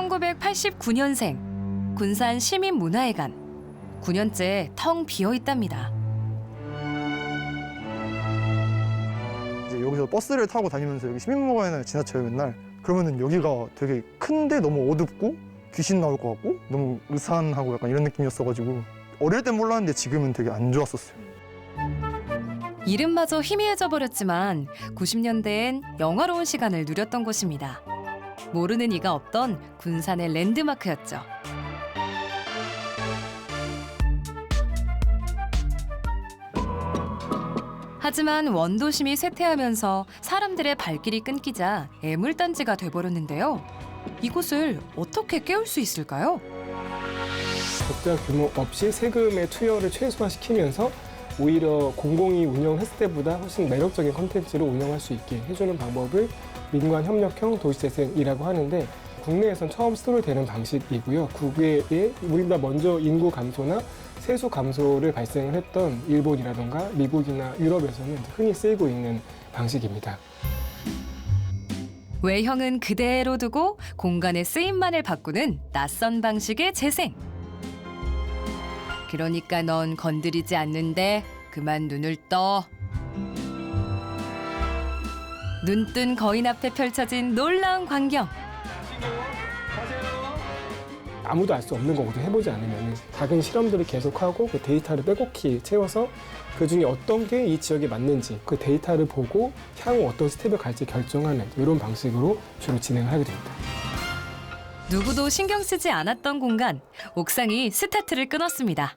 1989년생 군산 시민문화회관. 9년째 텅 비어 있답니다. 이제 여기서 버스를 타고 다니면서 여기 시민문화회관을 지나쳐요 맨날. 그러면은 여기가 되게 큰데 너무 어둡고 귀신 나올 것 같고 너무 으산하고 약간 이런 느낌이었어가지고 어릴 땐 몰랐는데 지금은 되게 안 좋았었어요. 이름마저 희미해져 버렸지만 90년대엔 영화로운 시간을 누렸던 곳입니다. 모르는 이가 없던 군산의 랜드마크였죠. 하지만 원도심이 쇠퇴하면서 사람들의 발길이 끊기자 애물단지가 돼버렸는데요. 이곳을 어떻게 깨울 수 있을까요? 적자 규모 없이 세금의 투여를 최소화시키면서 오히려 공공이 운영했을 때보다 훨씬 매력적인 콘텐츠를 운영할 수 있게 해주는 방법을 민관협력형 도시재생이라고 하는데 국내에선 처음 시도를 되는 방식이고요. 국외에 우리보다 먼저 인구 감소나 세수 감소를 발생을 했던 일본이라던가 미국이나 유럽에서는 흔히 쓰이고 있는 방식입니다. 외형은 그대로 두고 공간의 쓰임만을 바꾸는 낯선 방식의 재생. 그러니까 넌 건드리지 않는데 그만 눈을 떠. 눈뜬 거인 앞에 펼쳐진 놀라운 광경. 아무도 알 수 없는 거거든요. 해보지 않으면. 작은 실험들을 계속하고 그 데이터를 빼곡히 채워서 그중에 어떤 게 이 지역에 맞는지 그 데이터를 보고 향후 어떤 스텝을 갈지 결정하는 이런 방식으로 주로 진행을 하게 됩니다. 누구도 신경 쓰지 않았던 공간. 옥상이 스타트를 끊었습니다.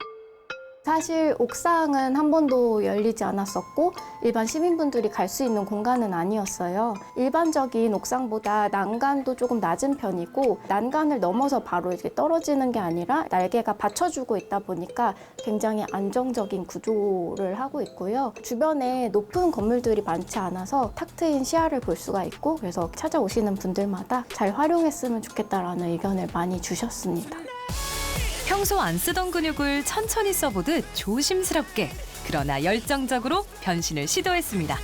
사실 옥상은 한 번도 열리지 않았었고 일반 시민분들이 갈 수 있는 공간은 아니었어요. 일반적인 옥상보다 난간도 조금 낮은 편이고 난간을 넘어서 바로 이렇게 떨어지는 게 아니라 날개가 받쳐주고 있다 보니까 굉장히 안정적인 구조를 하고 있고요. 주변에 높은 건물들이 많지 않아서 탁 트인 시야를 볼 수가 있고 그래서 찾아오시는 분들마다 잘 활용했으면 좋겠다라는 의견을 많이 주셨습니다. 평소 안 쓰던 근육을 천천히 써보듯 조심스럽게 그러나 열정적으로 변신을 시도했습니다.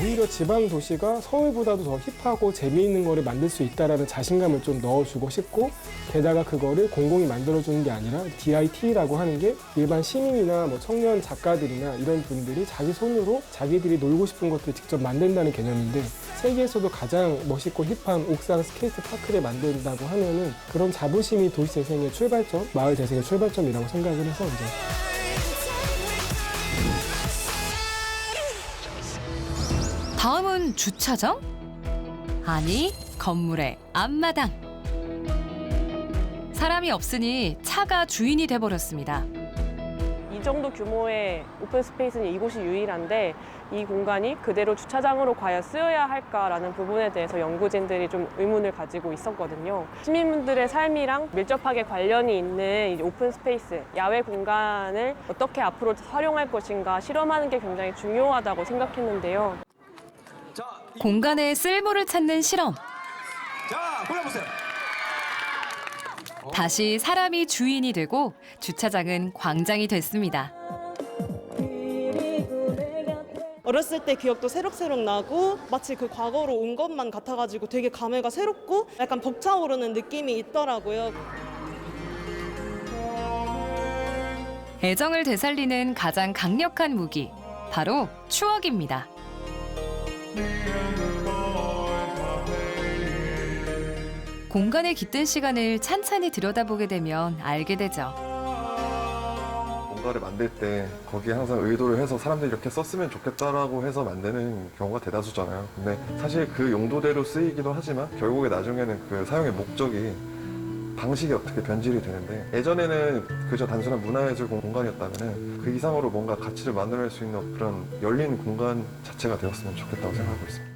오히려 지방 도시가 서울보다도 더 힙하고 재미있는 거를 만들 수 있다는 자신감을 좀 넣어주고 싶고 게다가 그거를 공공이 만들어주는 게 아니라 DIT라고 하는 게 일반 시민이나 뭐 청년 작가들이나 이런 분들이 자기 손으로 자기들이 놀고 싶은 것들을 직접 만든다는 개념인데 세계에서도 가장 멋있고 힙한 옥상 스케이트 파크를 만든다고 하면은 그런 자부심이 도시 재생의 출발점, 마을 재생의 출발점이라고 생각을 해서 이제 다음은 주차장? 아니, 건물의 앞마당. 사람이 없으니 차가 주인이 돼버렸습니다. 이 정도 규모의 오픈 스페이스는 이곳이 유일한데 이 공간이 그대로 주차장으로 과연 쓰여야 할까라는 부분에 대해서 연구진들이 좀 의문을 가지고 있었거든요. 시민분들의 삶이랑 밀접하게 관련이 있는 이 오픈 스페이스, 야외 공간을 어떻게 앞으로 활용할 것인가 실험하는 게 굉장히 중요하다고 생각했는데요. 공간의 쓸모를 찾는 실험. 자, 골라보세요. 다시 사람이 주인이 되고 주차장은 광장이 됐습니다. 어렸을 때 기억도 새록새록 나고 마치 그 과거로 온 것만 같아가지고 되게 감회가 새롭고 약간 벅차오르는 느낌이 있더라고요. 애정을 되살리는 가장 강력한 무기, 바로 추억입니다. 공간에 깃든 시간을 찬찬히 들여다보게 되면 알게 되죠. 뭔가를 만들 때 거기에 항상 의도를 해서 사람들이 이렇게 썼으면 좋겠다라고 해서 만드는 경우가 대다수잖아요. 근데 사실 그 용도대로 쓰이기도 하지만 결국에 나중에는 그 사용의 목적이 방식이 어떻게 변질이 되는데 예전에는 그저 단순한 문화예술 공간이었다면 그 이상으로 뭔가 가치를 만들어낼 수 있는 그런 열린 공간 자체가 되었으면 좋겠다고 생각하고 있습니다.